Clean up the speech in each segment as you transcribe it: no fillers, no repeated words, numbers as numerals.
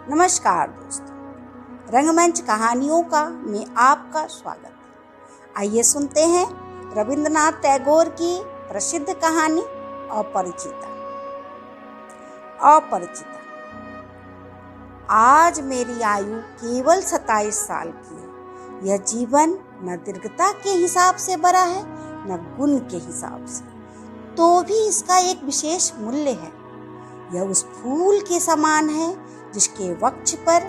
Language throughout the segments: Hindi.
नमस्कार दोस्तों, रंगमंच कहानियों का में आपका स्वागत है। आइए सुनते हैं रविंद्रनाथ टैगोर की प्रसिद्ध कहानी अपरिचिता। अपरिचिता। आज मेरी आयु केवल 27 साल की है। यह जीवन न दीर्घता के हिसाब से बड़ा है न गुण के हिसाब से, तो भी इसका एक विशेष मूल्य है। यह उस फूल के समान है जिसके वक्ष पर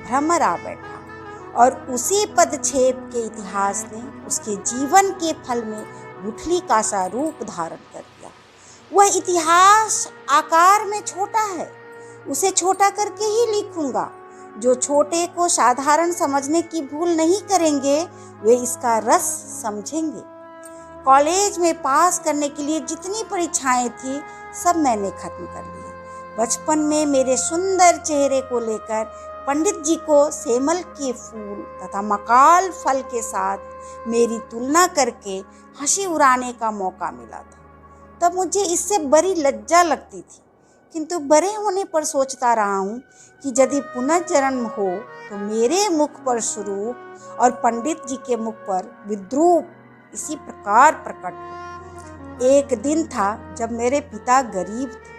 भ्रमर आ बैठा और उसी पदक्षेप के इतिहास ने उसके जीवन के फल में गुठली का सा रूप धारण कर दिया। वह इतिहास आकार में छोटा है, उसे छोटा करके ही लिखूंगा। जो छोटे को साधारण समझने की भूल नहीं करेंगे वे इसका रस समझेंगे। कॉलेज में पास करने के लिए जितनी परीक्षाएं थी सब मैंने खत्म कर ली। बचपन में मेरे सुंदर चेहरे को लेकर पंडित जी को सेमल के फूल तथा मकाल फल के साथ मेरी तुलना करके हंसी उड़ाने का मौका मिला था। तब मुझे इससे बड़ी लज्जा लगती थी, किंतु बड़े होने पर सोचता रहा हूँ कि यदि पुनर्जन्म हो तो मेरे मुख पर स्वरूप और पंडित जी के मुख पर विद्रूप इसी प्रकार प्रकट हो। एक दिन था जब मेरे पिता गरीब थे।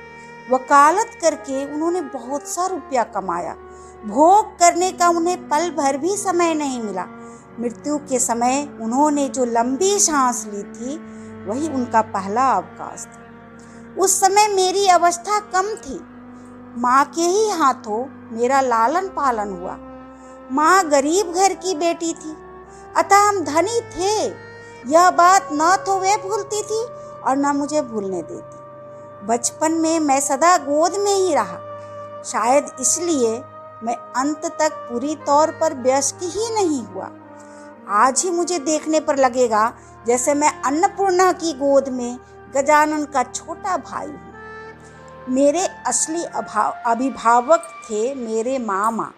वकालत करके उन्होंने बहुत सा रुपया कमाया। भोग करने का उन्हें पल भर भी समय नहीं मिला। मृत्यु के समय उन्होंने जो लंबी सांस ली थी वही उनका पहला अवकाश था। उस समय मेरी अवस्था कम थी। माँ के ही हाथों मेरा लालन पालन हुआ। माँ गरीब घर की बेटी थी, अतः हम धनी थे। यह बात न तो वे भूलती थी और न मुझे भूलने देती। बचपन में मैं सदा गोद में ही रहा। शायद इसलिए मैं अंत तक पूरी तौर पर वयस्क ही नहीं हुआ। आज ही मुझे देखने पर लगेगा जैसे मैं अन्नपूर्णा की गोद में गजानन का छोटा भाई हूँ। मेरे असली अभिभावक थे मेरे मामा।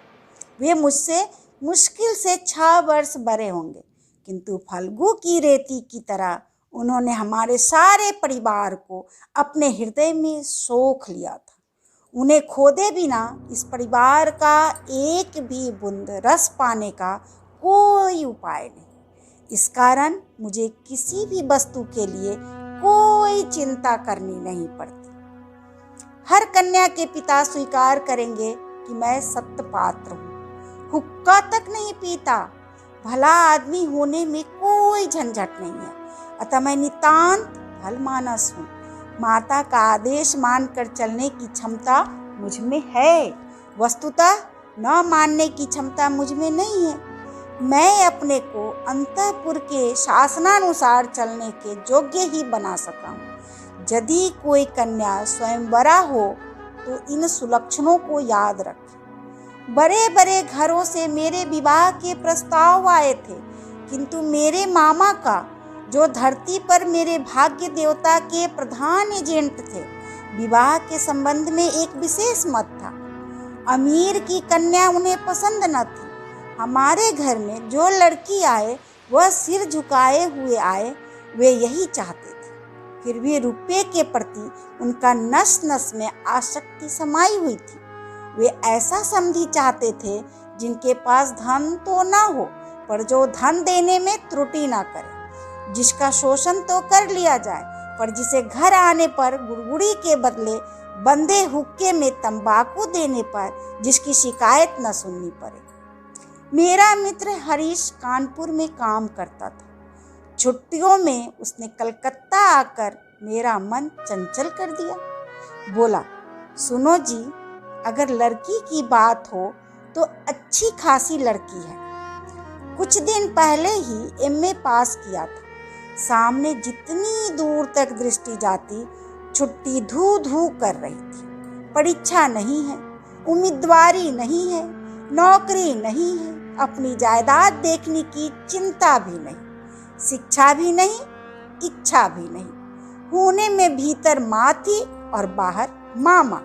वे मुझसे मुश्किल से 6 वर्ष बड़े होंगे, किंतु फल्गु की रेती की तरह उन्होंने हमारे सारे परिवार को अपने हृदय में सोख लिया था। उन्हें खोदे बिना इस परिवार का एक भी बूंद रस पाने का कोई उपाय नहीं। इस कारण मुझे किसी भी वस्तु के लिए कोई चिंता करनी नहीं पड़ती। हर कन्या के पिता स्वीकार करेंगे कि मैं सत्य पात्र हूँ। हुक्का तक नहीं पीता। भला आदमी होने में कोई झंझट नहीं है, अतः मैं नितांत भल मानस हूँ। माता का आदेश मानकर चलने की क्षमता मुझ में है, वस्तुतः न मानने की क्षमता मुझ में नहीं है। मैं अपने को अंतःपुर के शासनानुसार चलने के योग्य ही बना सका हूँ। यदि कोई कन्या स्वयंवरा हो तो इन सुलक्षणों को याद रखें। बड़े बड़े घरों से मेरे विवाह के प्रस्ताव आए थे, किंतु मेरे मामा का, जो धरती पर मेरे भाग्य देवता के प्रधान एजेंट थे, विवाह के संबंध में एक विशेष मत था। अमीर की कन्या उन्हें पसंद न थी। हमारे घर में जो लड़की आए वह सिर झुकाए हुए आए, वे यही चाहते थे। फिर भी रुपये के प्रति उनका नस नस में आसक्ति समाई हुई थी। वे ऐसा समधी चाहते थे जिनके पास धन तो न हो, पर जो धन देने में त्रुटि न करे, जिसका शोषण तो कर लिया जाए पर जिसे घर आने पर गुड़गुड़ी के बदले बंदे हुक्के में तंबाकू देने पर जिसकी शिकायत न सुननी पड़े। मेरा मित्र हरीश कानपुर में काम करता था। छुट्टियों में उसने कलकत्ता आकर मेरा मन चंचल कर दिया। बोला, सुनो जी, अगर लड़की की बात हो तो अच्छी खासी लड़की है। कुछ दिन पहले ही एमए पास किया था। सामने जितनी दूर तक दृष्टि जाती छुट्टी धू धू कर रही थी। परीक्षा नहीं है, उम्मीदवारी नहीं है, नौकरी नहीं है, अपनी जायदाद देखने की चिंता भी नहीं, शिक्षा भी नहीं, इच्छा भी नहीं। होने में भीतर माँ थी और बाहर मामा।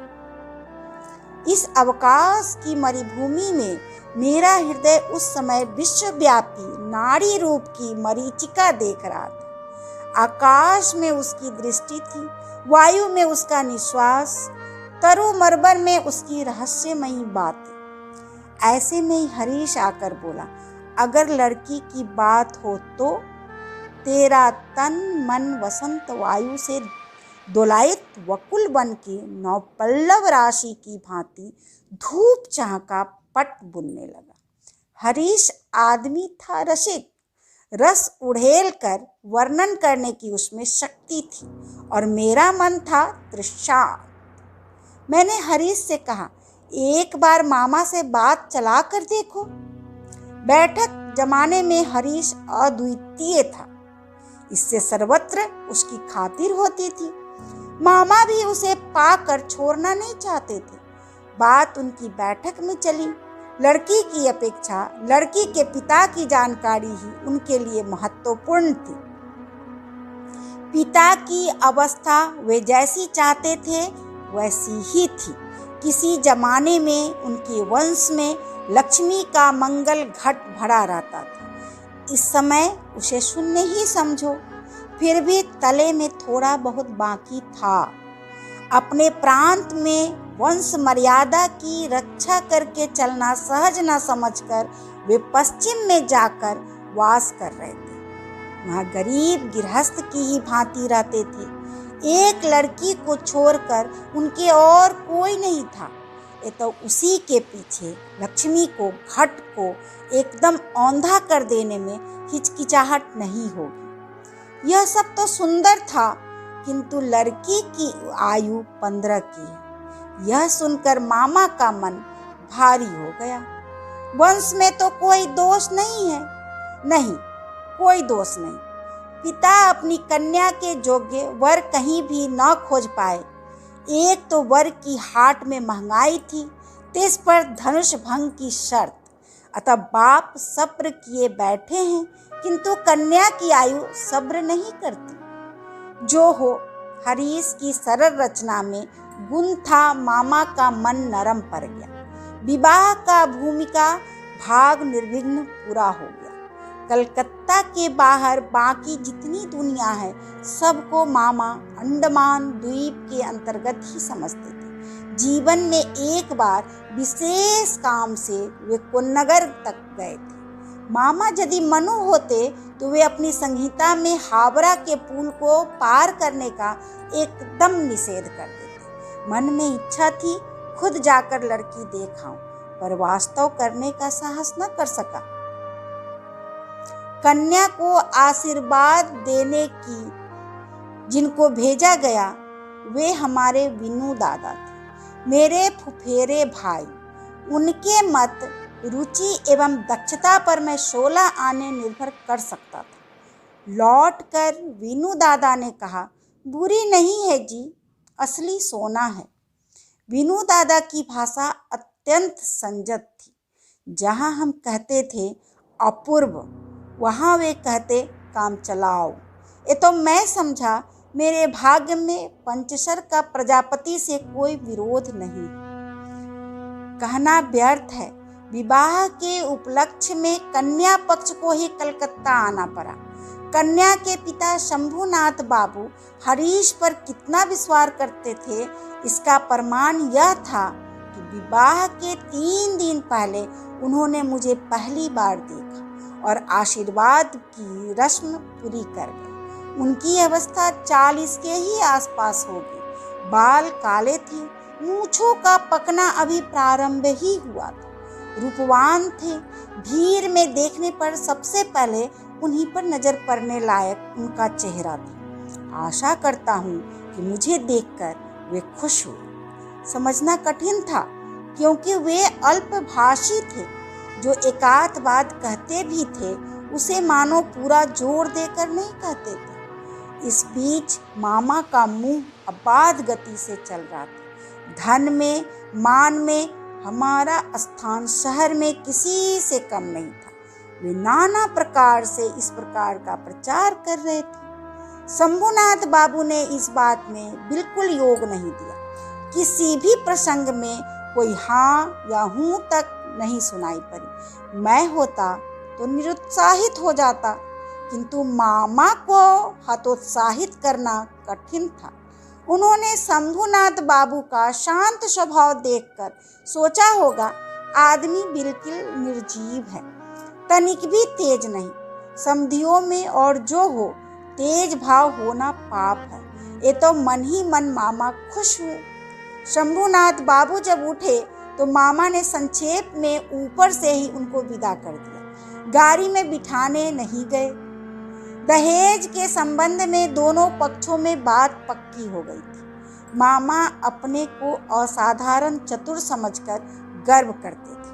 इस अवकाश की मरुभूमि में मेरा हृदय उस समय विश्वव्यापी नाड़ी रूप की मरीचिका देख रहा था। आकाश में उसकी दृष्टि थी, वायु में उसका निश्वास, तरु मरबर में उसकी रहस्यमयी बातें। ऐसे में ही हरीश आकर बोला, अगर लड़की की बात हो तो तेरा तन मन वसंत वायु से दोलायित वकुल बन के नवपल्लव राशि की भांति धूप चाह का पट बुनने लगा। हरीश आदमी था रसिक, रस उड़ेल कर वर्णन करने की उसमें शक्ति थी, और मेरा मन था तृषार्त। मैंने हरीश से कहा, एक बार मामा से बात चला कर देखो। बैठक जमाने में हरीश अद्वितीय था, इससे सर्वत्र उसकी खातिर होती थी। मामा भी उसे पाकर छोड़ना नहीं चाहते थे। बात उनकी बैठक में चली। लड़की की अपेक्षा लड़की के पिता की जानकारी ही उनके लिए महत्वपूर्ण थी। पिता की अवस्था वे जैसी चाहते थे वैसी ही थी। किसी जमाने में उनके वंश में लक्ष्मी का मंगल घट भरा रहता था। इस समय उसे शून्य ही समझो, फिर भी तले में थोड़ा बहुत बाकी था। अपने प्रांत में वंश मर्यादा की रक्षा करके चलना सहज न समझकर वे पश्चिम में जाकर वास कर रहे थे। वहाँ गरीब गृहस्थ की ही भांति रहते थे। एक लड़की को छोड़कर उनके और कोई नहीं था। ये तो उसी के पीछे लक्ष्मी को घट को एकदम औंधा कर देने में हिचकिचाहट नहीं होगी। यह सब तो सुंदर था, किंतु लड़की की आयु 15 की है। यह सुनकर मामा का मन भारी हो गया। वंश में तो कोई दोष नहीं है। नहीं, कोई दोष नहीं। पिता अपनी कन्या के योग्य वर कहीं भी न खोज पाए। एक तो वर की हाट में महंगाई थी, तिस पर धनुष भंग की शर्त। अतः बाप सब्र किए बैठे हैं, किंतु कन्या की आयु सब्र नहीं करती। जो हो, हरीश की सरल रचना में गुण था। मामा का मन नरम पड़ गया। विवाह का भूमिका भाग निर्विघ्न पूरा हो गया। कलकत्ता के बाहर बाकी जितनी दुनिया है, सबको मामा अंडमान द्वीप के अंतर्गत ही समझते थे। जीवन में एक बार विशेष काम से वे कोन्नगर तक गए थे। मामा यदि मनु होते तो वे अपनी संहिता में हावड़ा के पुल को पार करने का एकदम निषेध कर देते। मन में इच्छा थी खुद जाकर लड़की देख आऊं, पर वास्तव करने का साहस न कर सका। कन्या को आशीर्वाद देने की जिनको भेजा गया वे हमारे विनू दादा थे, मेरे फुफेरे भाई। उनके मत, रुचि एवं दक्षता पर मैं 16 आने निर्भर कर सकता था। लौट कर विनू दादा ने कहा, बुरी नहीं है जी, असली सोना है। विनू दादा की भाषा अत्यंत संजत थी। जहाँ हम कहते थे अपूर्व, वहाँ वे कहते काम चलाओ। ये तो मैं समझा मेरे भाग्य में पंचशर का प्रजापति से कोई विरोध नहीं। कहना व्यर्थ है, विवाह के उपलक्ष्य में कन्या पक्ष को ही कलकत्ता आना पड़ा। कन्या के पिता शंभुनाथ बाबू हरीश पर कितना विश्वास करते थे, इसका प्रमाण यह था कि विवाह के 3 दिन पहले उन्होंने मुझे पहली बार देखा और आशीर्वाद की रस्म पूरी कर गए। उनकी अवस्था 40 के ही आसपास होगी। बाल काले थे, मूंछों का पकना अभी प्रारंभ ही हुआ था। रूपवान थे। भीड़ में देखने पर सबसे पहले उन्हीं पर नजर पड़ने लायक उनका चेहरा था। आशा करता हूँ कि मुझे देखकर वे खुश हुए। समझना कठिन था, क्योंकि वे अल्पभाषी थे। जो एकाध बात कहते भी थे, उसे मानो पूरा जोर देकर नहीं कहते थे। इस बीच मामा का मुंह अबाध गति से चल रहा था। धन में, मान में हमारा स्थान शहर में किसी से कम नहीं था। वे नाना प्रकार से इस प्रकार का प्रचार कर रहे थे। शंभुनाथ बाबू ने इस बात में बिल्कुल योग नहीं दिया। किसी भी प्रसंग में कोई हाँ या हूँ तक नहीं सुनाई पड़ी। मैं होता तो निरुत्साहित हो जाता, किंतु मामा को हतोत्साहित करना कठिन था। उन्होंने शंभुनाथ बाबू का शांत स्वभाव देखकर सोचा होगा आदमी बिल्कुल निर्जीव है, तनिक भी तेज नहीं। समधियों में और जो हो, तेज भाव होना पाप है। ये तो मन ही मन मामा खुश हुए। शंभूनाथ बाबू जब उठे तो मामा ने संक्षेप में ऊपर से ही उनको विदा कर दिया। गाड़ी में बिठाने नहीं गए। दहेज के संबंध में दोनों पक्षों में बात पक्की हो गई थी। मामा अपने को असाधारण चतुर समझकर गर्व करते थे।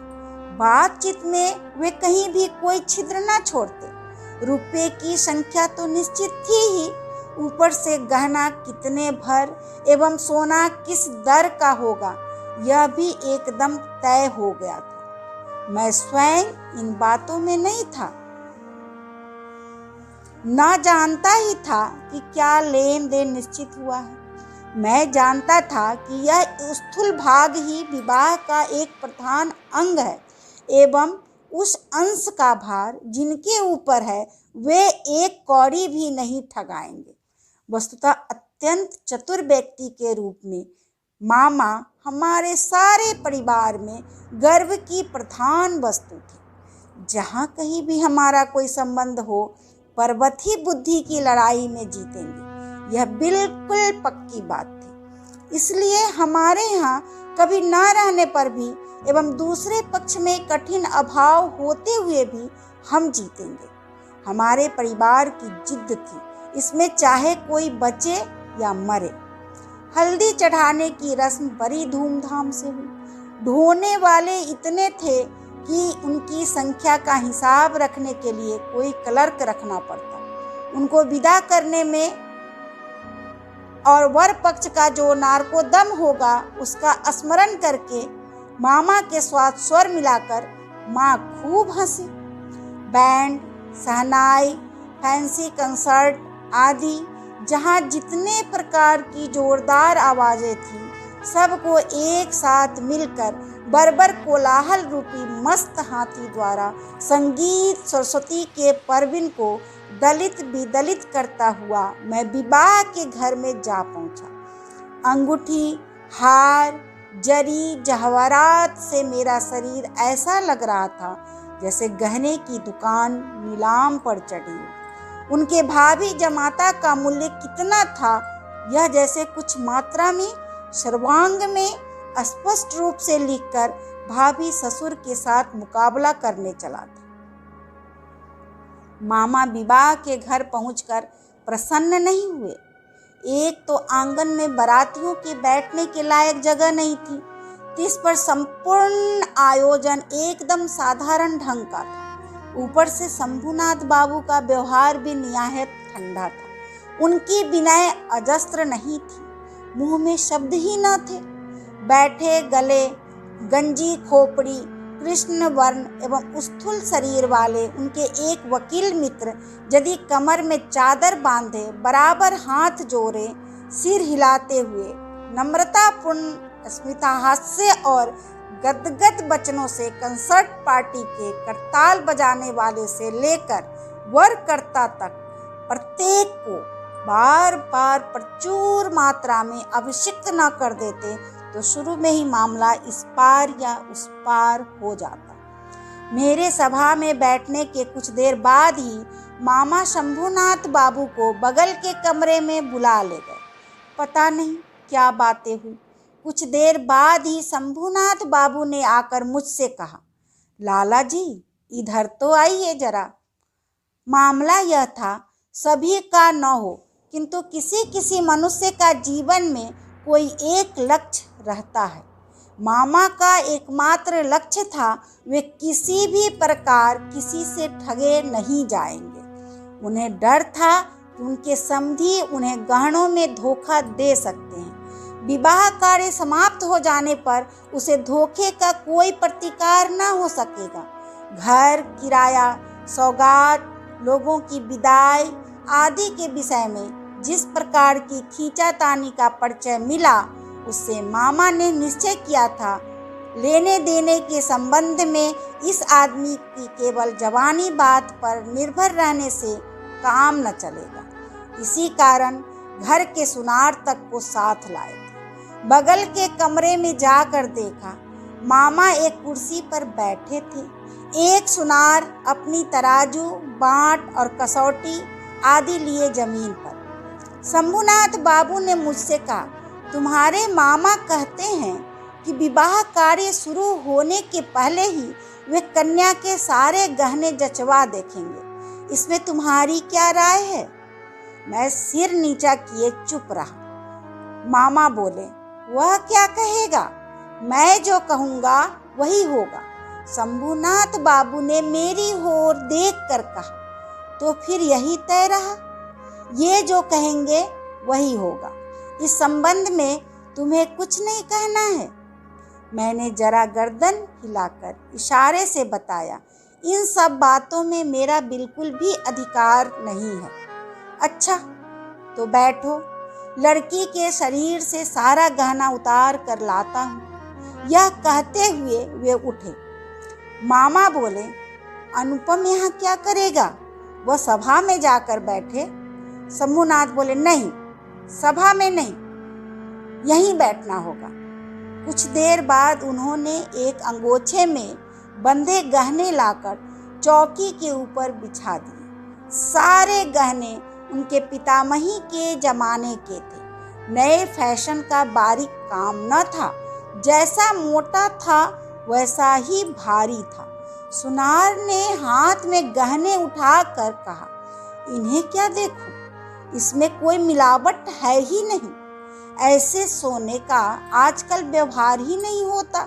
बातचीत में वे कहीं भी कोई छिद्र न छोड़ते। रुपए की संख्या तो निश्चित थी ही, ऊपर से गहना कितने भर एवं सोना किस दर का होगा, यह भी एकदम तय हो गया था। मैं स्वयं इन बातों में नहीं था, ना जानता ही था कि क्या लेन देन निश्चित हुआ है। मैं जानता था कि यह स्थूल भाग ही विवाह का एक प्रधान अंग है एवं उस अंश का भार जिनके ऊपर है वे एक कौड़ी भी नहीं ठगाएंगे। वस्तुतः अत्यंत चतुर व्यक्ति के रूप में मामा हमारे सारे परिवार में गर्व की प्रधान वस्तु थी। जहाँ कहीं भी हमारा कोई संबंध हो, पर्वत ही बुद्धि की लड़ाई में जीतेंगे, यह बिल्कुल पक्की बात थी। इसलिए हमारे यहाँ कभी न रहने पर भी एवं दूसरे पक्ष में कठिन अभाव होते हुए भी हम जीतेंगे। हमारे परिवार की जिद्द थी, इसमें चाहे कोई बचे या मरे। हल्दी चढ़ाने की रस्म बड़ी धूमधाम से हुई। ढोने वाले इतने थे कि उनकी संख्या का हिसाब रखने के लिए कोई क्लर्क रखना पड़ता। उनको विदा करने में और वर पक्ष का जो नारकोदम होगा उसका स्मरण करके मामा के साथ स्वर मिलाकर माँ खूब हंसी। बैंड, शहनाई, फैंसी कंसर्ट आदि जहाँ जितने प्रकार की जोरदार आवाजें थीं, सबको एक साथ मिलकर बर्बर कोलाहल रूपी मस्त हाथी द्वारा संगीत सरस्वती के परवीन को दलित विदलित करता हुआ मैं विवाह के घर में जा पहुंचा। अंगूठी, हार, जरी जवाहरात से मेरा शरीर ऐसा लग रहा था जैसे गहने की दुकान नीलाम पर चढ़ी हो। उनके भाभी जमाता का मूल्य कितना था, यह जैसे कुछ मात्रा में सर्वांग में स्पष्ट रूप से लिखकर भाभी ससुर के साथ मुकाबला करने चला था। मामा विवाह के घर पहुंचकर प्रसन्न नहीं हुए। एक तो आंगन में बारातियों के बैठने के लायक जगह नहीं थी, इस पर संपूर्ण आयोजन एकदम साधारण ढंग का था। ऊपर से शंभूनाथ बाबू का व्यवहार भी निहायत ठंडा था। उनकी विनय अजस्त्र नहीं थी, मुंह में शब्द ही न थे। बैठे गले, गंजी खोपड़ी, कृष्ण वर्ण एवं स्थूल शरीर वाले उनके एक वकील मित्र यदि कमर में चादर बांधे बराबर हाथ जोड़े सिर हिलाते हुए नम्रतापूर्ण स्मितहास्य और गदगद वचनों से कंसर्ट पार्टी के करताल बजाने वाले से लेकर वरकर्ता तक प्रत्येक को बार बार प्रचुर मात्रा में अभिषिक्त न कर देते तो शुरू में ही मामला इस पार या उस पार हो जाता। मेरे सभा में बैठने के कुछ देर बाद ही मामा शंभूनाथ बाबू को बगल के कमरे में बुला ले गए। पता नहीं क्या बातें हुई। कुछ देर बाद ही शंभूनाथ बाबू ने आकर मुझसे कहा, लाला जी इधर तो आइए जरा। मामला यह था, सभी का न हो किंतु किसी किसी मनुष्य का जीवन में कोई एक लक्ष्य रहता है। मामा का एकमात्र लक्ष्य था, वे किसी भी प्रकार किसी से ठगे नहीं जाएंगे। उन्हें डर था कि उनके समधी उन्हें गहनों में धोखा दे सकते हैं। विवाह कार्य समाप्त हो जाने पर उसे धोखे का कोई प्रतिकार न हो सकेगा। घर किराया, सौगात, लोगों की विदाई आदि के विषय में जिस प्रकार की खींचातानी का परिचय मिला, उससे मामा ने निश्चय किया था, लेने देने के संबंध में इस आदमी की केवल जवानी बात पर निर्भर रहने से काम न चलेगा। इसी कारण घर के सुनार तक को साथ लाए थे। बगल के कमरे में जाकर देखा, मामा एक कुर्सी पर बैठे थे। एक सुनार अपनी तराजू, बांट और कसौटी आदि लिए जमीन पर। शंभुनाथ बाबू ने मुझसे कहा, तुम्हारे मामा कहते हैं कि विवाह कार्य शुरू होने के पहले ही वे कन्या के सारे गहने जचवा देखेंगे। इसमें तुम्हारी क्या राय है? मैं सिर नीचा किए चुप रहा। मामा बोले, वह क्या कहेगा? मैं जो कहूँगा वही होगा। शंभुनाथ बाबू ने मेरी ओर देखकर कहा, तो फिर यही तय रहा। ये जो कहेंगे वही होगा। इस संबंध में तुम्हें कुछ नहीं कहना है। मैंने जरा गर्दन हिलाकर इशारे से बताया, इन सब बातों में मेरा बिल्कुल भी अधिकार नहीं है। अच्छा, तो बैठो, लड़की के शरीर से सारा गहना उतार कर लाता हूँ। यह कहते हुए वे उठे। मामा बोले, अनुपम यहाँ क्या करेगा? वह सभा में जाकर बैठे। शंभुनाथ बोले, नहीं, सभा में नहीं, यहीं बैठना होगा। कुछ देर बाद उन्होंने एक अंगोछे में बंधे गहने लाकर चौकी के ऊपर बिछा दिए। सारे गहने उनके पितामही के जमाने के थे। नए फैशन का बारीक काम न था। जैसा मोटा था वैसा ही भारी था। सुनार ने हाथ में गहने उठाकर कहा, इन्हें क्या देखो, इसमें कोई मिलावट है ही नहीं। ऐसे सोने का आजकल व्यवहार ही नहीं होता।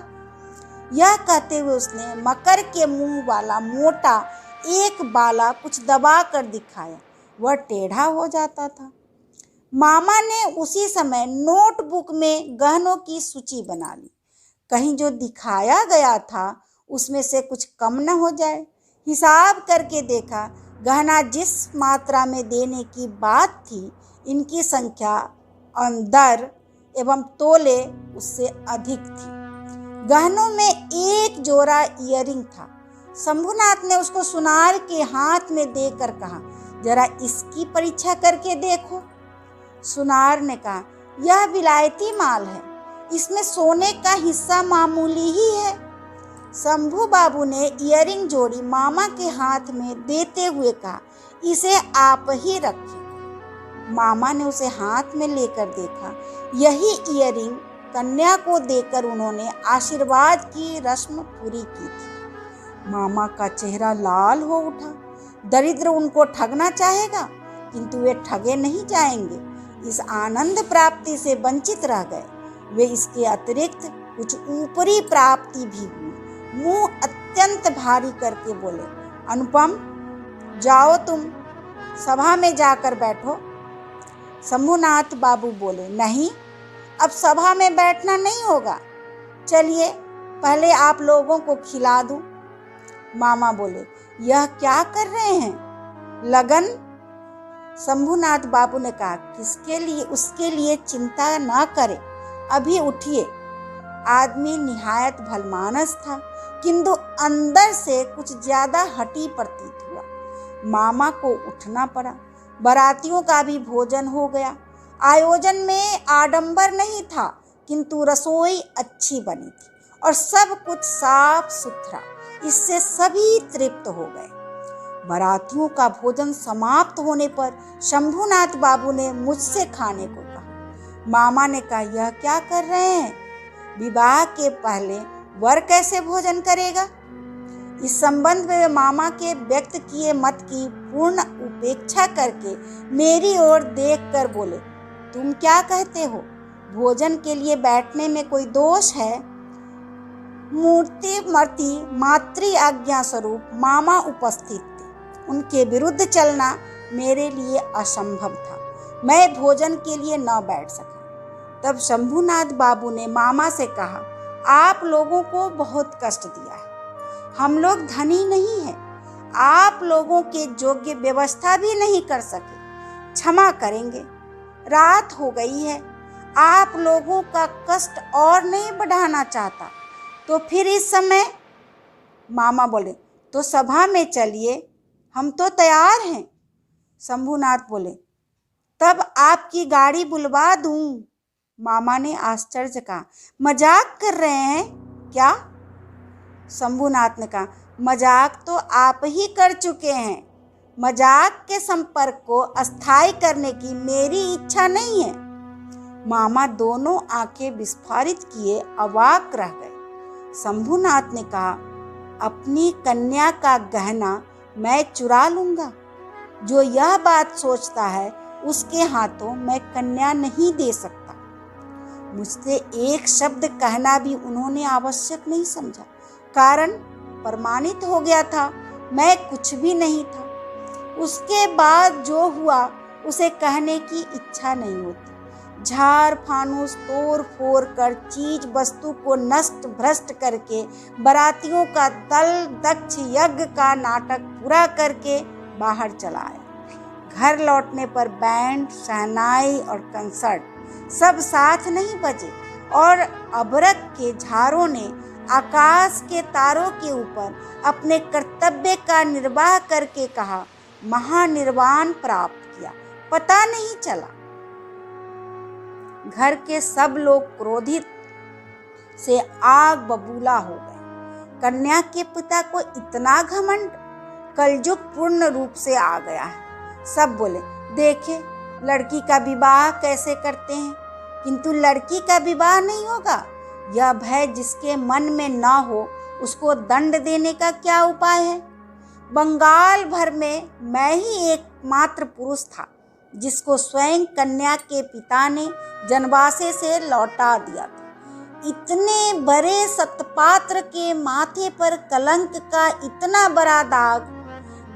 यह कहते हुए उसने मकर के मुंह वाला मोटा एक बाला कुछ दबा कर दिखाया। वह टेढ़ा हो जाता था। मामा ने उसी समय नोटबुक में गहनों की सूची बना ली। कहीं जो दिखाया गया था उसमें से कुछ कम न हो जाए। हिसाब करके देखा, गहना जिस मात्रा में देने की बात थी, इनकी संख्या अंदर एवं तोले उससे अधिक थी। गहनों में एक जोड़ा इयरिंग था। शंभुनाथ ने उसको सुनार के हाथ में देकर कहा, जरा इसकी परीक्षा करके देखो। सुनार ने कहा, यह विलायती माल है, इसमें सोने का हिस्सा मामूली ही है। शंभू बाबू ने इयरिंग जोड़ी मामा के हाथ में देते हुए कहा, इसे आप ही रखें। मामा ने उसे हाथ में लेकर देखा। यही इयरिंग कन्या को देकर उन्होंने आशीर्वाद की रस्म पूरी की थी। मामा का चेहरा लाल हो उठा। दरिद्र उनको ठगना चाहेगा, किंतु वे ठगे नहीं जाएंगे। इस आनंद प्राप्ति से वंचित रह गए। वे इसके अतिरिक्त कुछ ऊपरी प्राप्ति भी हुई। मुंह अत्यंत भारी करके बोले, अनुपम, जाओ तुम सभा में जाकर बैठो। शंभुनाथ बाबू बोले, नहीं, अब सभा में बैठना नहीं होगा। चलिए पहले आप लोगों को खिला दूं। मामा बोले, यह क्या कर रहे हैं? लगन? शंभुनाथ बाबू ने कहा, किसके लिए? उसके लिए चिंता न करें, अभी उठिए। आदमी निहायत भलमानस था, किंतु अंदर से कुछ ज्यादा हठी प्रतीत हुआ। मामा को उठना पड़ा। बारातियों का भी भोजन हो गया। आयोजन में आडंबर नहीं था, किंतु रसोई अच्छी बनी थी और सब कुछ साफ सुथरा। इससे सभी तृप्त हो गए। बारातियों का भोजन समाप्त होने पर शंभुनाथ बाबू ने मुझसे खाने को कहा। मामा ने कहा, यह क्या कर रहे हैं? विवाह के पहले वर कैसे भोजन करेगा? इस संबंध में मामा के व्यक्त किए मत की पूर्ण उपेक्षा करके मेरी ओर देखकर बोले, तुम क्या कहते हो? भोजन के लिए बैठने में कोई दोष है? मूर्तिमती मातृ आज्ञा स्वरूप मामा उपस्थित थे। उनके विरुद्ध चलना मेरे लिए असंभव था। मैं भोजन के लिए न बैठ सका। तब शंभुनाथ बाबू ने मामा से कहा, आप लोगों को बहुत कष्ट दिया है। हम लोग धनी नहीं हैं। आप लोगों के योग्य व्यवस्था भी नहीं कर सके। क्षमा करेंगे, रात हो गई है। आप लोगों का कष्ट और नहीं बढ़ाना चाहता तो फिर इस समय। मामा बोले, तो सभा में चलिए, हम तो तैयार हैं। शंभुनाथ बोले, तब आपकी गाड़ी बुलवा दूं। मामा ने आश्चर्य कहा, मजाक कर रहे हैं क्या? शंभूनाथ ने कहा, मजाक तो आप ही कर चुके हैं। मजाक के संपर्क को अस्थायी करने की मेरी इच्छा नहीं है। मामा दोनों आंखें विस्फारित किए अवाक रह गए। शंभूनाथ ने कहा, अपनी कन्या का गहना मैं चुरा लूंगा। जो यह बात सोचता है उसके हाथों मैं कन्या नहीं दे सकता। मुझसे एक शब्द कहना भी उन्होंने आवश्यक नहीं समझा। कारण प्रमाणित हो गया था, मैं कुछ भी नहीं था। उसके बाद जो हुआ उसे कहने की इच्छा नहीं होती। झाड़ फानूस तोड़ फोड़ कर चीज वस्तु को नष्ट भ्रष्ट करके बारातियों का दल दक्ष यज्ञ का नाटक पूरा करके बाहर चला आया। घर लौटने पर बैंड शहनाई और कंसर्ट सब साथ नहीं बजे और अबरक के झारों ने आकाश के तारों के ऊपर अपने कर्तव्य का निर्वाह करके कहा, महानिर्वाण प्राप्त किया, पता नहीं चला। घर के सब लोग क्रोधित से आग बबूला हो गए। कन्या के पिता को इतना घमंड, कलयुग पूर्ण रूप से आ गया है। सब बोले, देखे लड़की का विवाह कैसे करते हैं, किंतु लड़की का विवाह नहीं होगा। यह भय जिसके मन में न हो उसको दंड देने का क्या उपाय है? बंगाल भर में मैं ही एकमात्र पुरुष था जिसको स्वयं कन्या के पिता ने जनवासे से लौटा दिया था। इतने बड़े सतपात्र के माथे पर कलंक का इतना बड़ा दाग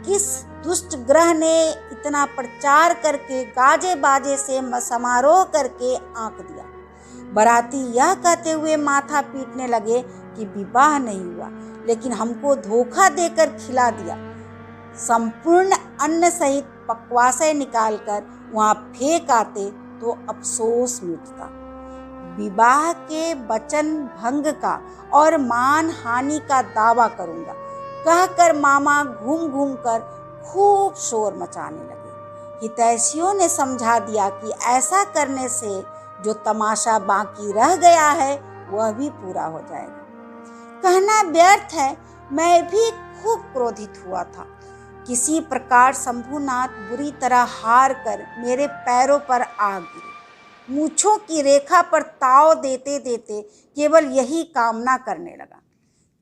किस दुष्ट ग्रह ने इतना प्रचार करके गाजे बाजे से समारोह करके आंक दिया। बाराती यह कहते हुए माथा पीटने लगे कि विवाह नहीं हुआ, लेकिन हमको धोखा देकर खिला दिया। संपूर्ण अन्न सहित पकवासे निकालकर वहां फेंक आते तो अफसोस मिटता। विवाह के वचन भंग का और मान हानि का दावा करूंगा, कहकर मामा घूम घूम कर खूब शोर मचाने लगे। हितैषियों ने समझा दिया कि ऐसा करने से जो तमाशा बाकी रह गया है वह भी पूरा हो जाएगा। कहना व्यर्थ है, मैं भी खूब क्रोधित हुआ था। किसी प्रकार शंभूनाथ बुरी तरह हार कर मेरे पैरों पर आ गिरे। मूंछों की रेखा पर ताव देते देते केवल यही कामना करने लगा।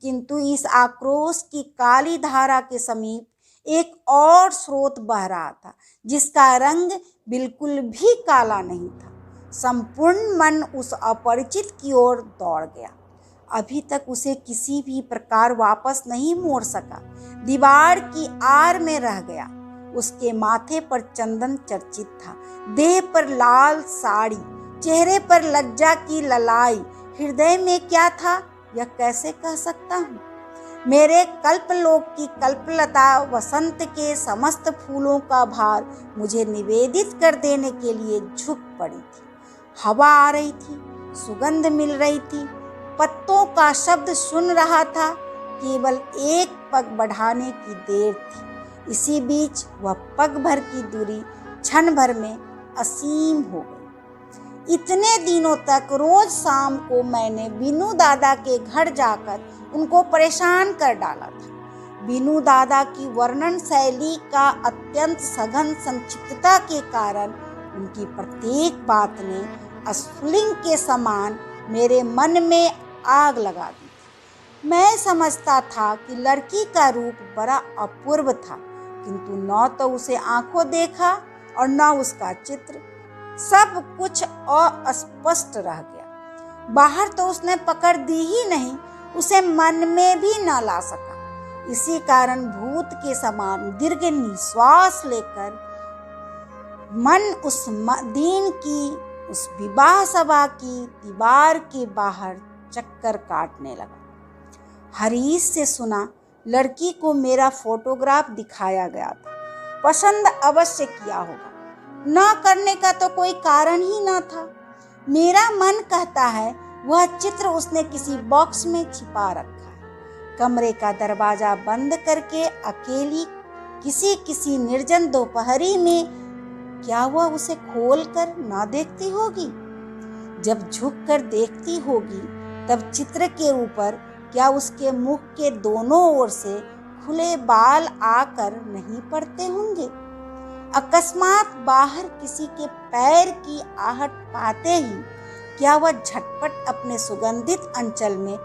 किंतु इस आक्रोश की काली धारा के समीप एक और स्रोत बह रहा था, जिसका रंग बिल्कुल भी काला नहीं था। संपूर्ण मन उस अपरिचित की ओर दौड़ गया। अभी तक उसे किसी भी प्रकार वापस नहीं मोड़ सका। दीवार की आड़ में रह गया। उसके माथे पर चंदन चर्चित था, देह पर लाल साड़ी, चेहरे पर लज्जा की ललाई। हृदय में क्या था यह कैसे कह सकता हूँ। मेरे कल्पलोक की कल्पलता वसंत के समस्त फूलों का भार मुझे निवेदित कर देने के लिए झुक पड़ी थी। हवा आ रही थी, सुगंध मिल रही थी, पत्तों का शब्द सुन रहा था। केवल एक पग बढ़ाने की देर थी। इसी बीच वह पग भर की दूरी क्षण भर में असीम हो गई। इतने दिनों तक रोज शाम को मैंने बीनू दादा के घर जाकर उनको परेशान कर डाला था। बीनू दादा की वर्णन शैली का अत्यंत सघन संक्षिप्तता के कारण उनकी प्रत्येक बात ने स्फुलिंग के समान मेरे मन में आग लगा दी थी। मैं समझता था कि लड़की का रूप बड़ा अपूर्व था, किंतु न तो उसे आंखों देखा और न उसका चित्र। सब कुछ अस्पष्ट रह गया। बाहर तो उसने पकड़ दी ही नहीं, उसे मन में भी न ला सका। इसी कारण भूत के समान दीर्घ निश्वास लेकर मन उस दिन की उस विवाह सभा की दीवार के बाहर चक्कर काटने लगा। हरीश से सुना लड़की को मेरा फोटोग्राफ दिखाया गया था। पसंद अवश्य किया होगा, न करने का तो कोई कारण ही न था। मेरा मन कहता है वह चित्र उसने किसी बॉक्स में छिपा रखा है। कमरे का दरवाजा बंद करके अकेली किसी निर्जन दोपहरी में क्या वह उसे खोल कर ना देखती होगी? जब झुक कर देखती होगी तब चित्र के ऊपर क्या उसके मुख के दोनों ओर से खुले बाल आकर नहीं पड़ते होंगे? अकस्मात बाहर किसी के पैर की आहट पाते ही क्या वह झटपट अपने सुगंधित अंचल में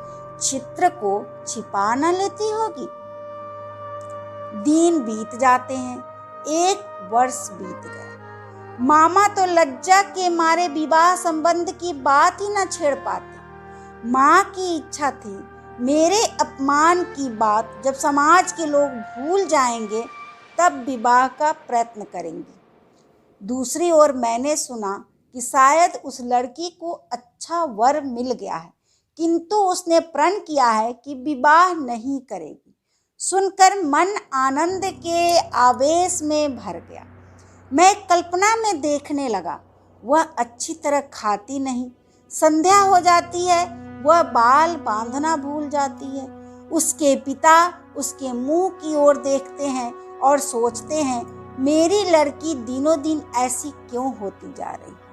चित्र को छिपा न लेती होगी? दिन बीत जाते हैं, 1 वर्ष बीत गया। मामा तो लज्जा के मारे विवाह संबंध की बात ही न छेड़ पाते। माँ की इच्छा थी मेरे अपमान की बात जब समाज के लोग भूल जाएंगे तब विवाह का प्रयत्न करेंगी। दूसरी ओर मैंने सुना कि शायद उस लड़की को अच्छा वर मिल गया है, किंतु उसने प्रण किया है कि विवाह नहीं करेगी। सुनकर मन आनंद के आवेश में भर गया। मैं कल्पना में देखने लगा, वह अच्छी तरह खाती नहीं, संध्या हो जाती है वह बाल बांधना भूल जाती है। उसके पिता उसके मुंह की ओर देखते हैं और सोचते हैं मेरी लड़की दिनों दिन ऐसी क्यों होती जा रही है।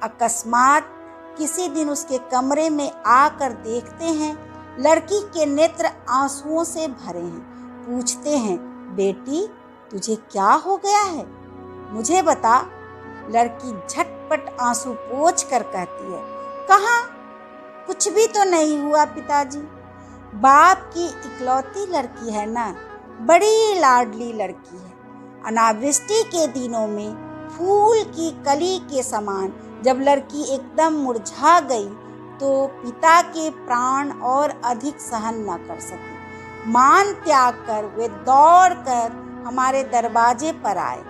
अकस्मात किसी दिन उसके कमरे में आकर देखते हैं लड़की के नेत्र आंसुओं से भरे हैं। पूछते हैं, बेटी तुझे क्या हो गया है, मुझे बता। लड़की झटपट आंसू पोंछ कर कहती है, कहाँ, कुछ भी तो नहीं हुआ पिताजी। बाप की इकलौती लड़की है ना, बड़ी लाडली लड़की है। अनावृष्टि के दिनों में फूल की कली के समान जब लड़की एकदम मुरझा गई तो पिता के प्राण और अधिक सहन न कर सके। मान त्याग कर वे दौड़ कर हमारे दरवाजे पर आए।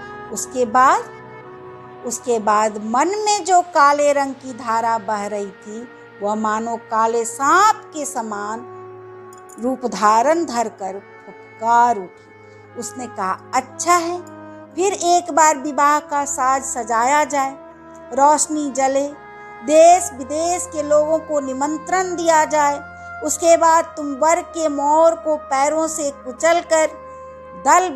उसके बाद मन में जो काले रंग की धारा बह रही थी वह मानो काले सांप के समान रूप धारण धरकर फुफकार उठी। उसने कहा, अच्छा है, फिर एक बार विवाह का साज सजाया जाए, रोशनी जले, देश विदेश के लोगों को निमंत्रण दिया जाए। उसके बाद तुम वर के मोर को पैरों से कुचलकर दल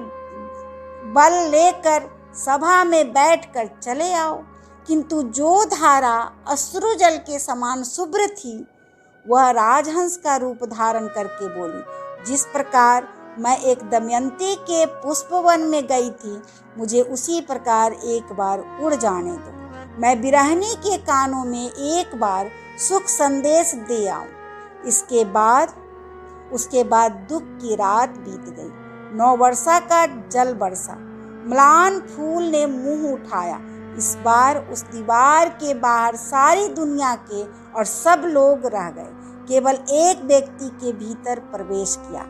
बल लेकर सभा में बैठकर चले आओ। किंतु जो धारा अश्रु जल के समान शुभ्र थी वह राजहंस का रूप धारण करके बोली, जिस प्रकार मैं एक दमयंती के पुष्पवन में गई थी, मुझे उसी प्रकार एक बार उड़ जाने दो। मैं विरहिणी के कानों में एक बार सुख संदेश दे आऊं। उसके बाद दुख की रात बीत गई। 9 वर्षा का जल बरसा, म्लान फूल ने मुंह उठाया। इस बार उस दीवार के बाहर सारी दुनिया के और सब लोग रह गए, केवल एक व्यक्ति के भीतर प्रवेश किया।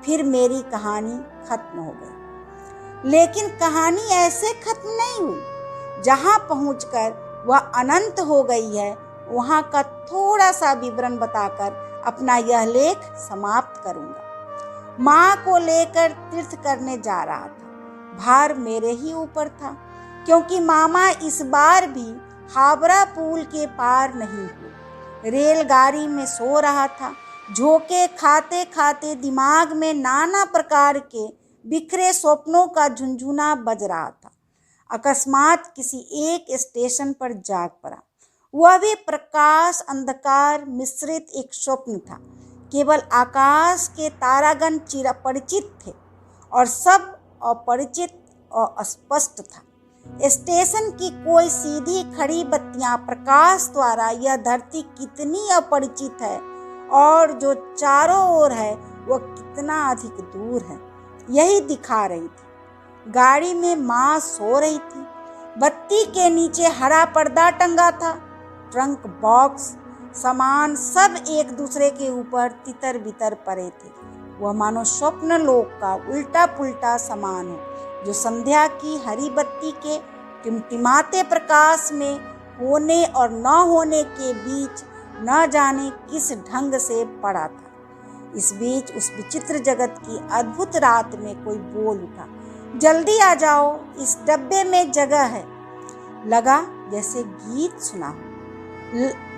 फिर मेरी कहानी खत्म हो गई। लेकिन कहानी ऐसे खत्म नहीं हुई। जहाँ पहुंचकर वह अनंत हो गई है वहाँ का थोड़ा सा विवरण बताकर अपना यह लेख समाप्त करूँगा। माँ को लेकर तीर्थ करने जा रहा था। भार मेरे ही ऊपर था, क्योंकि मामा इस बार भी हावड़ा पुल के पार नहीं हुए। रेलगाड़ी में सो रहा था। झोंके खाते खाते दिमाग में नाना प्रकार के बिखरे स्वप्नों का झुनझुना बज रहा था। अकस्मात किसी एक स्टेशन पर जाग पड़ा। वह भी प्रकाश अंधकार मिश्रित एक स्वप्न था। केवल आकाश के तारागण चिरपरिचित थे और सब अपरिचित और अस्पष्ट था। स्टेशन की कोई सीधी खड़ी बत्तियां प्रकाश द्वारा यह धरती कितनी अपरिचित है और जो चारों ओर है वह कितना अधिक दूर है, यही दिखा रही थी। गाड़ी में माँ सो रही थी। बत्ती के नीचे हरा पर्दा टंगा था। ट्रंक बॉक्स सामान सब एक दूसरे के ऊपर तितर बितर पड़े थे। वह मानो स्वप्न लोक का उल्टा पुल्टा सामान हो, जो संध्या की हरी बत्ती के टिमटिमाते प्रकाश में होने और न होने के बीच न जाने किस ढंग से पड़ा था। इस बीच उस विचित्र जगत की अद्भुत रात में कोई बोल उठा, जल्दी आ जाओ, इस डब्बे में जगह है। लगा जैसे गीत सुना हो।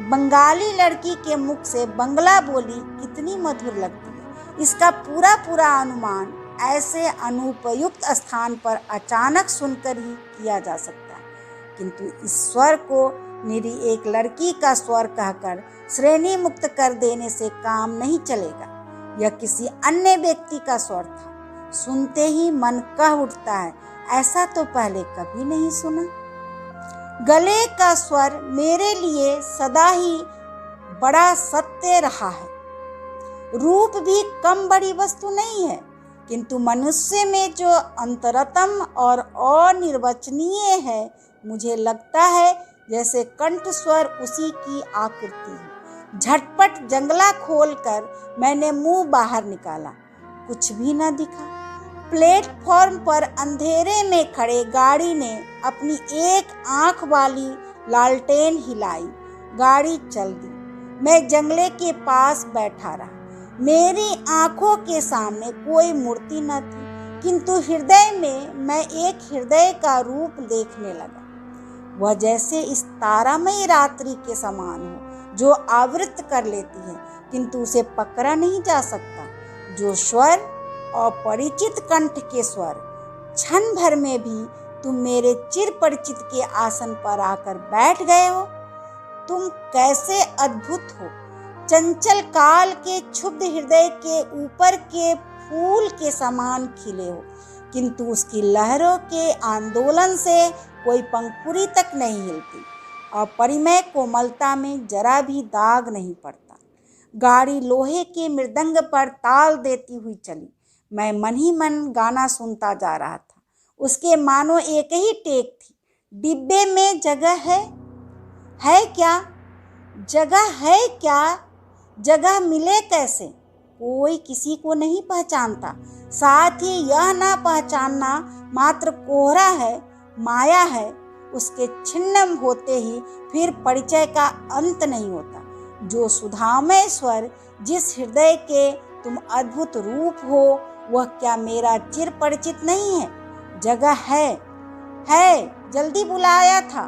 बंगाली लड़की के मुख से बंगला बोली कितनी मधुर लगती है। इसका पूरा अनुमान ऐसे अनुपयुक्त स्थान पर अचानक सुनकर ही किया जा सकता है, किंतु इस स्वर को मेरी एक लड़की का स्वर कहकर श्रेणी मुक्त कर देने से काम नहीं चलेगा। यह किसी अन्य व्यक्ति का स्वर था। सुनते ही मन कह उठता है, ऐसा तो पहले कभी नहीं सुना। गले का स्वर मेरे लिए सदा ही बड़ा सत्य रहा है। रूप भी कम बड़ी वस्तु नहीं है, किंतु मनुष्य में जो अंतरतम और अनिर्वचनीय है, मुझे लगता है जैसे कंठ स्वर उसी की आकृति है। झटपट जंगला खोलकर मैंने मुंह बाहर निकाला, कुछ भी न दिखा। प्लेटफॉर्म पर अंधेरे में खड़े गाड़ी ने अपनी एक आंख वाली लालटेन हिलाई। गाड़ी चल दी। मैं जंगले के पास बैठा रहा। मेरी आंखों के सामने कोई मूर्ति न थी, किंतु हृदय में मैं एक हृदय का रूप देखने लगा। वह जैसे इस तारामयी रात्रि के समान हो, जो आवृत कर लेती है किंतु उसे पकड़ा नहीं जा सकता। जो स्वर अपरिचित कंठ के स्वर, क्षण भर में भी तुम मेरे चिर परिचित के आसन पर आकर बैठ गए हो। तुम कैसे अद्भुत हो, चंचल काल के क्षुब्ध हृदय के ऊपर के फूल के समान खिले हो, किंतु उसकी लहरों के आंदोलन से कोई पंखुड़ी तक नहीं हिलती और परिमय कोमलता में जरा भी दाग नहीं पड़ता। गाड़ी लोहे के मृदंग पर ताल देती हुई चली। मैं मन ही मन गाना सुनता जा रहा था। उसके मानो एक ही टेक थी। डिब्बे में जगह है क्या? जगह है क्या? जगह मिले कैसे? कोई किसी को नहीं पहचानता। साथ ही यह ना पहचानना मात्र कोहरा है, माया है। उसके छिन्न होते ही फिर परिचय का अंत नहीं होता। जो सुधामय स्वर, जिस हृदय के तुम अद्भुत रूप हो, वह क्या मेरा चिर परिचित नहीं है? जगह है। जल्दी बुलाया था,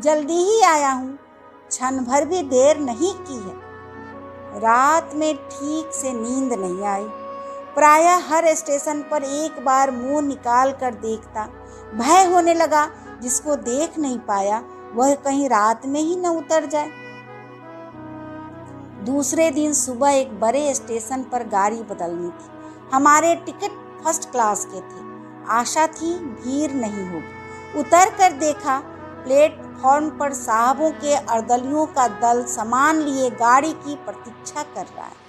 जल्दी ही आया हूँ। क्षण भर भी देर नहीं की है। रात में ठीक से नींद नहीं आई। प्रायः हर स्टेशन पर एक बार मुंह निकाल कर देखता। भय होने लगा, जिसको देख नहीं पाया वह कहीं रात में ही न उतर जाए। दूसरे दिन सुबह एक बड़े स्टेशन पर गाड़ी बदलनी थी। हमारे टिकट फर्स्ट क्लास के थे। आशा थी भीड़ नहीं होगी। उतर कर देखा, प्लेटफॉर्म पर साहबों के अर्दलियों का दल सामान लिए गाड़ी की प्रतीक्षा कर रहा है।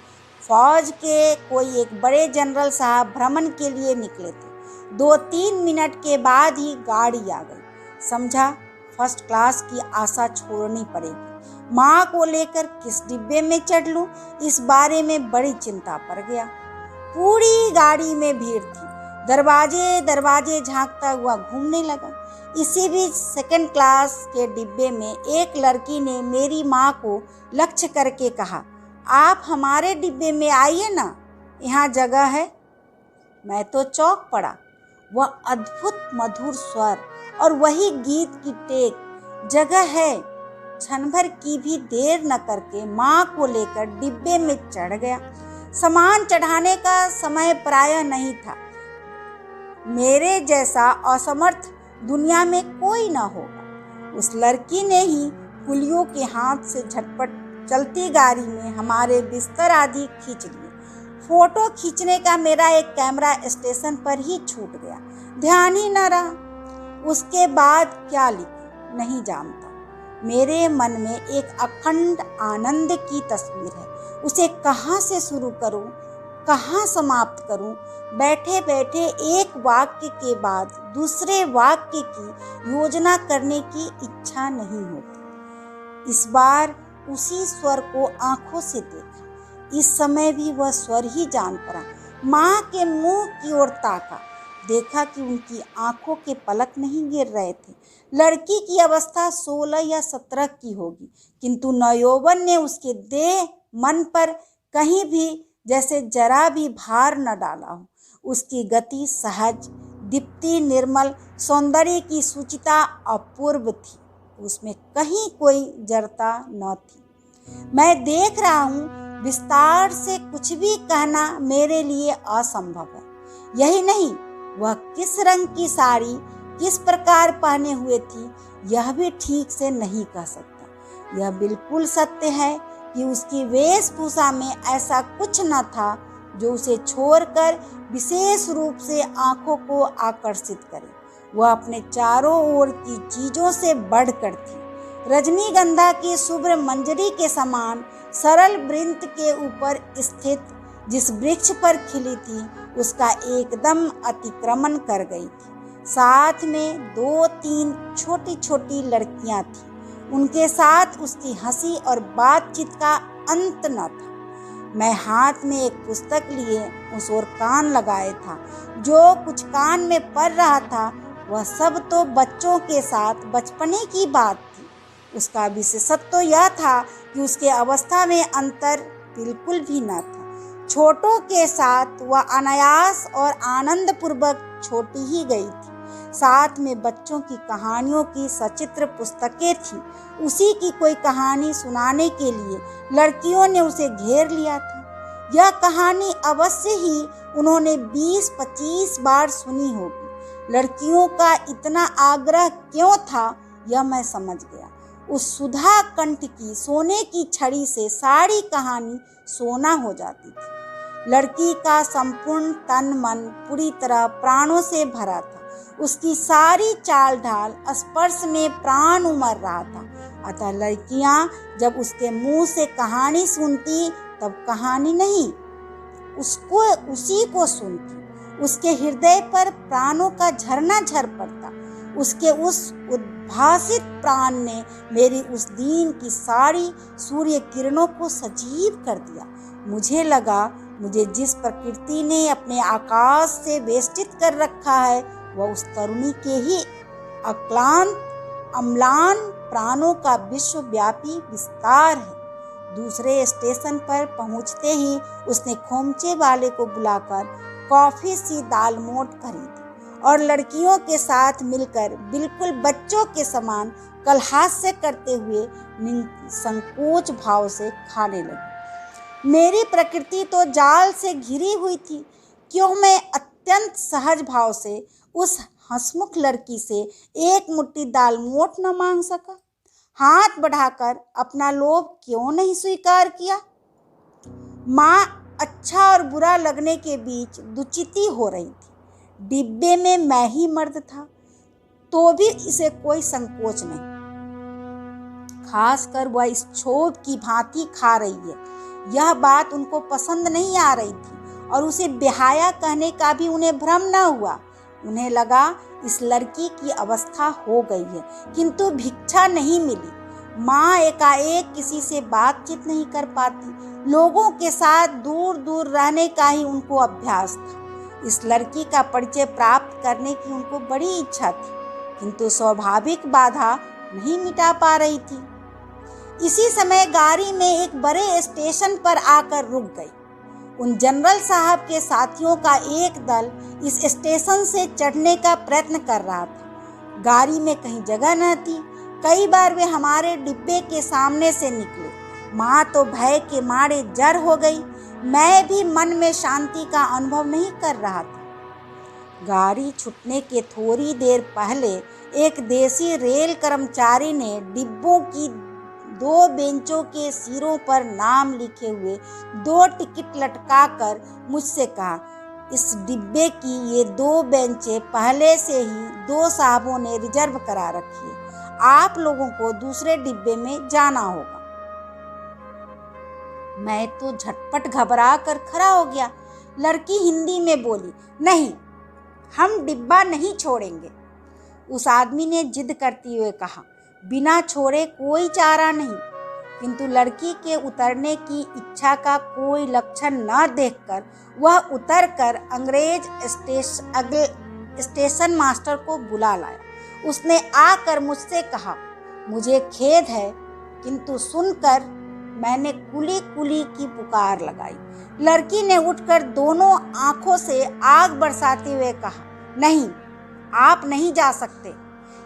फौज के कोई एक बड़े जनरल साहब भ्रमण के लिए निकले थे। 2-3 मिनट के बाद ही गाड़ी आ गई। समझा फर्स्ट क्लास की आशा छोड़नी पड़ेगी। माँ को लेकर किस डिब्बे में चढ़ लूं, इस बारे में बड़ी चिंता पड़ गया। पूरी गाड़ी में भीड़ थी। दरवाजे झांकता हुआ घूमने लगा। इसी बीच सेकंड क्लास के डिब्बे में एक लड़की ने मेरी माँ को लक्ष्य करके कहा, आप हमारे डिब्बे में आइए ना, यहाँ जगह है। मैं तो चौंक पड़ा। वह अद्भुत मधुर स्वर और वही गीत की टेक, जगह है। क्षण भर की भी देर न करके माँ को लेकर डिब्बे में चढ़ गया। सामान चढ़ाने का समय प्रायः नहीं था। मेरे जैसा असमर्थ दुनिया में कोई न होगा। उस लड़की ने ही कुलियों के हाथ से झटपट चलती गाड़ी में हमारे बिस्तर आदि खींच लिए। फोटो खींचने का मेरा एक कैमरा स्टेशन पर ही छूट गया। ध्यान ही न रहा। उसके बाद क्या लिखूं नहीं जानता। मेरे मन में एक अखंड आनंद की तस्वीर है। उसे कहाँ से शुरू करूं, कहाँ समाप्त करूं? बैठे बैठे एक वाक्य के बाद दूसरे वाक्य की योजना करने की इच्छा नहीं होती। इस बार उसी स्वर को आंखों से देखा। इस समय भी वह स्वर ही जान पड़ा। माँ के मुंह की ओर ताका। देखा कि उनकी आंखों के पलक नहीं गिर रहे थे। लड़की की अवस्था 16 या 17 की होगी, किंतु नवयौवन ने उसके देह मन पर कहीं भी जैसे जरा भी भार न डाला हो। उसकी गति सहज, दीप्ति निर्मल, सौंदर्य की सुचिता अपूर्व थी। उसमें कहीं कोई जड़ता न थी। मैं देख रहा हूँ, विस्तार से कुछ भी कहना मेरे लिए असंभव है। यही नहीं, वह किस रंग की साड़ी किस प्रकार पहने हुए थी, यह भी ठीक से नहीं कह सकता। यह बिल्कुल सत्य है कि उसकी वेशभूषा में ऐसा कुछ न था जो उसे छोड़कर विशेष रूप से आंखों को आकर्षित करे। वह अपने चारों ओर की चीजों से बढ़कर थी। रजनीगंधा की शुभ्र मंजरी के समान सरल वृंत के ऊपर स्थित जिस वृक्ष पर खिली थी उसका एकदम अतिक्रमण कर गई थी। साथ में 2-3 छोटी छोटी लड़कियां थीं। उनके साथ उसकी हंसी और बातचीत का अंत न था। मैं हाथ में एक पुस्तक लिए उस ओर कान लगाए था। जो कुछ कान में पड़ रहा था वह सब तो बच्चों के साथ बचपने की बात थी। उसका विशेषत्व तो यह था कि उसके अवस्था में अंतर बिल्कुल भी न था। छोटों के साथ वह अनायास और आनंदपूर्वक छोटी ही गई थी। साथ में बच्चों की कहानियों की सचित्र पुस्तकें थीं। उसी की कोई कहानी सुनाने के लिए लड़कियों ने उसे घेर लिया था। यह कहानी अवश्य ही उन्होंने 20-25 बार सुनी होगी। लड़कियों का इतना आग्रह क्यों था यह मैं समझ गया। उस सुधा कंठ की सोने की छड़ी से सारी कहानी सोना हो जाती थी। लड़की का संपूर्ण तन मन पूरी तरह प्राणों से भरा था। उसकी सारी चाल ढाल स्पर्श में प्राण उमड़ रहा था। अतः लड़कियां जब उसके मुंह से कहानी सुनती तब कहानी नहीं, उसी को सुनती। उसके हृदय पर प्राणों का झरना झर पड़ता। उसके उस उद्भासित प्राण ने मेरी उस दिन की सारी सूर्य किरणों को सजीव कर दिया। मुझे लगा मुझे जिस प्रकृति ने अपने आकाश से वेष्टित कर रखा है वह उस तरुणी के ही अक्लांत अम्लान प्राणों का विश्वव्यापी विस्तार है। दूसरे स्टेशन पर पहुंचते ही उसने खोमचे वाले को बुलाकर कॉफी सी दालमोट खरीदी और लड़कियों के साथ मिलकर बिल्कुल बच्चों के समान कलहास्य करते हुए संकोच भाव से खाने लगी। मेरी प्रकृति तो जाल से घिरी हुई थी। क्यों मैं अत्यंत सहज भाव से उस हंसमुख लड़की से एक मुट्ठी दालमोट न मांग सका? हाथ बढ़ाकर अपना लोभ क्यों नहीं स्वीकार किया? माँ अच्छा और बुरा लगने के बीच दुचिती हो रही थी। डिब्बे में मैं ही मर्द था तो भी इसे कोई संकोच नहीं। खासकर वह इस क्षोभ की भांति खा रही है यह बात उनको पसंद नहीं आ रही थी और उसे बेहाया कहने का भी उन्हें भ्रम न हुआ। उन्हें लगा इस लड़की की अवस्था हो गई है, किंतु भिक्षा नहीं मिली। माँ एकाएक किसी से बातचीत नहीं कर पाती। लोगों के साथ दूर दूर रहने का ही उनको अभ्यास था। इस लड़की का परिचय प्राप्त करने की उनको बड़ी इच्छा थी, किंतु स्वाभाविक बाधा नहीं मिटा पा रही थी। इसी समय गाड़ी में एक बड़े स्टेशन पर आकर रुक गई। उन जनरल साहब के साथियों का एक दल इस स्टेशन से चढ़ने का प्रयत्न कर रहा था। गाड़ी में कहीं जगह न थी। कई बार वे हमारे डिब्बे के सामने से निकले। माँ तो भय के मारे जर हो गई। मैं भी मन में शांति का अनुभव नहीं कर रहा था। गाड़ी छूटने के थोड़ी देर पहले एक देसी रेल कर्मचारी ने डिब्बों की 2 बेंचों के सिरों पर नाम लिखे हुए 2 टिकट लटकाकर मुझसे कहा, इस डिब्बे की ये 2 बेंचें पहले से ही 2 साहबों ने रिजर्व करा रखी है। आप लोगों को दूसरे डिब्बे में जाना होगा। मैं तो झटपट घबरा कर खड़ा हो गया। लड़की हिंदी में बोली, नहीं, हम डिब्बा नहीं छोड़ेंगे। उस आदमी ने जिद करते हुए कहा, बिना छोड़े कोई चारा नहीं। किंतु लड़की के उतरने की इच्छा का कोई लक्षण न देखकर वह उतरकर अंग्रेज स्टेशन मास्टर को बुला लाया। उसने आकर मुझसे कहा, मुझे खेद है, किंतु सुनकर मैंने कुली कुली की पुकार लगाई। लड़की ने उठकर दोनों आंखों से आग बरसाते हुए कहा, नहीं, आप नहीं जा सकते।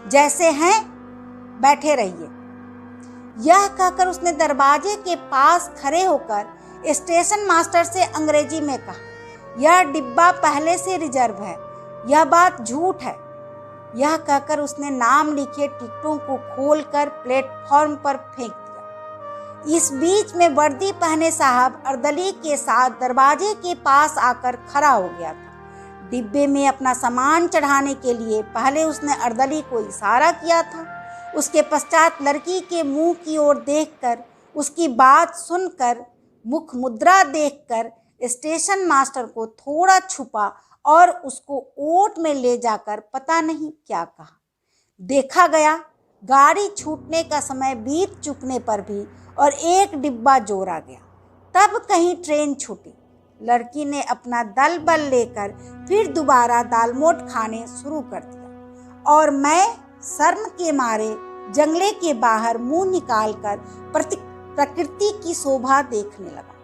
जैसे हैं बैठे रहिए। यह कहकर उसने दरवाजे के पास खड़े होकर स्टेशन मास्टर से अंग्रेजी में कहा, यह डिब्बा पहले से रिजर्व है, यह बात झूठ है। यह कहकर उसने नाम लिखे टिकटों को खोलकर प्लेटफॉर्म पर फेंक दिया। इस बीच में वर्दी पहने साहब अर्दली के साथ दरवाजे के पास आकर खड़ा हो गया था। डिब्बे में अपना सामान चढ़ाने के लिए पहले उसने अर्दली को इशारा किया था। उसके पश्चात लड़की के मुंह की ओर देखकर, उसकी बात सुनकर, मुख मुद्रा देखकर स्टेशन मास्टर को थोड़ा छुपा और उसको ओट में ले जाकर पता नहीं क्या कहा। देखा गया, गाड़ी छूटने का समय बीत चुकने पर भी और एक डिब्बा जोड़ा गया। तब कहीं ट्रेन छूटी। लड़की ने अपना दल बल लेकर फिर दोबारा दालमोट खाने शुरू कर दिया और मैं शर्म के मारे जंगले के बाहर मुंह निकालकर प्रकृति की शोभा देखने लगा।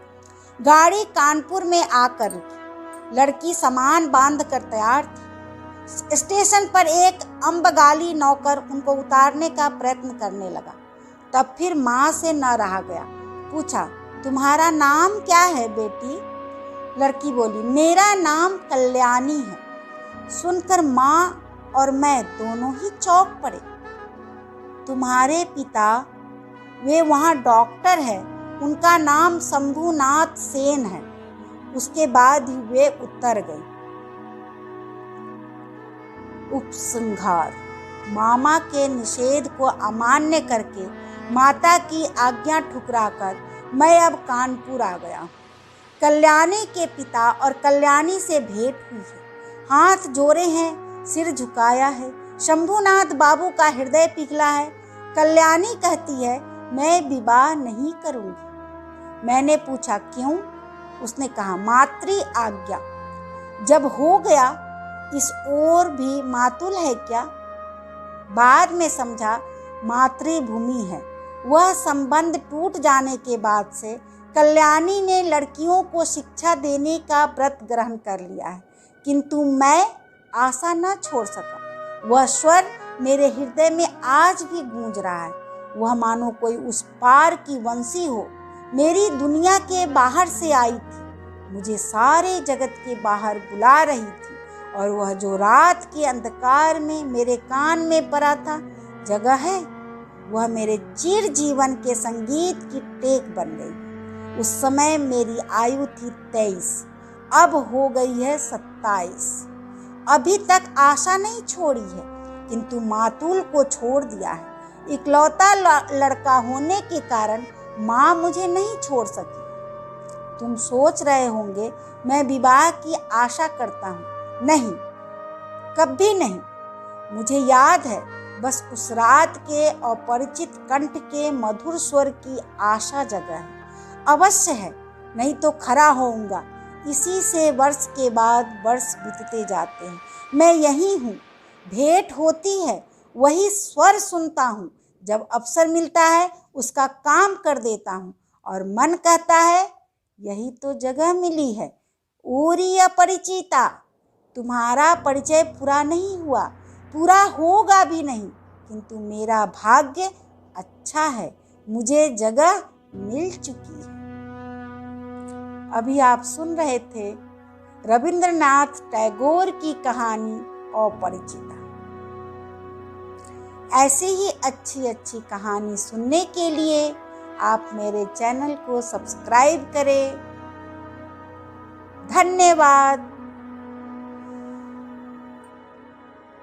गाड़ी कानपुर में आकर रुकी। लड़की सामान बांध कर तैयार थी। स्टेशन पर एक अम्बगाली नौकर उनको उतारने का प्रयत्न करने लगा। तब फिर माँ से न रहा गया। पूछा, तुम्हारा नाम क्या है बेटी? लड़की बोली, मेरा नाम कल्याणी है। सुनकर माँ और मैं दोनों ही चौंक पड़े। तुम्हारे पिता? वे वहाँ डॉक्टर है, उनका नाम शंभुनाथ सेन है। उसके बाद ही वे उतर गई। उपसंहार। मामा के निषेध को अमान्य करके, माता की आज्ञा ठुकराकर मैं अब कानपुर आ गया। कल्याणी के पिता और कल्याणी से भेंट हुई है। हाथ जोड़े हैं, सिर झुकाया है। शंभुनाथ बाबू का हृदय पिघला है। कल्याणी कहती है, मैं विवाह नहीं करूंगी। मैंने पूछा, क्यों? उसने कहा, मातृ आज्ञा। जब हो गया, इस ओर भी मातुल है क्या? बाद में समझा मातृभूमि है। वह संबंध टूट जाने के बाद से कल्याणी ने लड़कियों को शिक्षा देने का व्रत ग्रहण कर लिया है, किंतु मैं आशा न छोड़ सका। वह स्वर मेरे हृदय में आज भी गूंज रहा है। वह मानो कोई उस पार की वंशी हो, मेरी दुनिया के बाहर से आई थी, मुझे सारे जगत के बाहर बुला रही थी। और वह जो रात के अंधकार में मेरे कान में पड़ा था, जगह है, वह मेरे चिर जीवन के संगीत की टेक बन गई। उस समय मेरी आयु थी 23, अब हो गई है 27। अभी तक आशा नहीं छोड़ी है, किंतु मातुल को छोड़ दिया है। इकलौता लड़का होने के कारण माँ मुझे नहीं छोड़ सकी। तुम सोच रहे होंगे मैं विवाह की आशा करता हूँ। नहीं, कभी नहीं। मुझे याद है बस उस रात के अपरिचित कंठ के मधुर स्वर की आशा जगह है। अवश्य है, नहीं तो खरा होऊंगा। इसी से वर्ष के बाद वर्ष बीतते जाते हैं। मैं यही हूँ, भेंट होती है, वही स्वर सुनता हूँ। जब अवसर मिलता है उसका काम कर देता हूँ और मन कहता है यही तो जगह मिली है। ओरी अपरिचिता, तुम्हारा परिचय पूरा नहीं हुआ, पूरा होगा भी नहीं, किंतु मेरा भाग्य अच्छा है, मुझे जगह मिल चुकी है। अभी आप सुन रहे थे रविंद्रनाथ टैगोर की कहानी अपरिचिता। ऐसी ही अच्छी अच्छी कहानी सुनने के लिए आप मेरे चैनल को सब्सक्राइब करें। धन्यवाद।